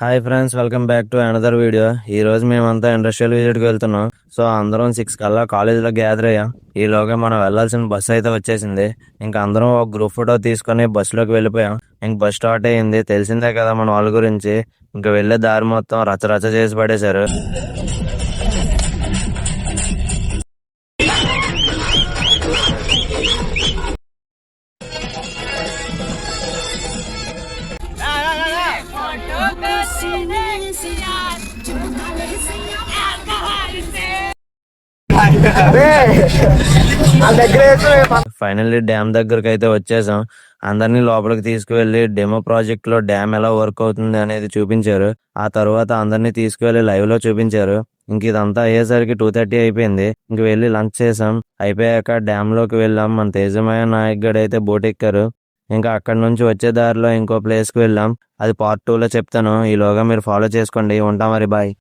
Hi friends, welcome back to another video. ఈ రోజు మేమంతా ఇండస్ట్రియల్ విజిట్కి వెళ్తున్నాం. సో అందరం 6 కల్లా కాలేజీలో గ్యాదర్ అయ్యాం. ఈలోగా మనం వెళ్లాల్సిన బస్సు అయితే వచ్చేసింది. ఇంకా అందరం ఒక గ్రూప్ ఫోటో తీసుకొని బస్సులోకి వెళ్ళిపోయాం. ఇంక బస్ స్టార్ట్ అయ్యింది. తెలిసిందే కదా మన వాళ్ళ గురించి. ఇంకా వెళ్లే దారి మొత్తం రచ్చ చేసి పడేశారు. ఫైనల్లీ డ్యామ్ దగ్గరకు అయితే వచ్చేసాం. అందరినీ లోపలికి తీసుకువెళ్లి డెమో ప్రాజెక్ట్ లో డ్యామ్ ఎలా వర్క్ అవుతుంది అనేది చూపించారు. ఆ తర్వాత అందరినీ తీసుకువెళ్లి లైవ్ లో చూపించారు. ఇంక ఇదంతా అయ్యేసరికి 2:30 అయిపోయింది. ఇంక వెళ్ళి లంచ్ చేసాం. అయిపోయాక డ్యామ్ లోకి వెళ్ళాం. మన తేజమయ నాయక్ గడ్ అయితే బోట్ ఎక్కారు. ఇంకా అక్కడి నుంచి వచ్చే దారిలో ఇంకో ప్లేస్ కి వెళ్ళాం. అది పార్ట్ 2 లో చెప్తాను. ఈలోగా మీరు ఫాలో చేసుకోండి. ఉంటాం మరి, బాయ్.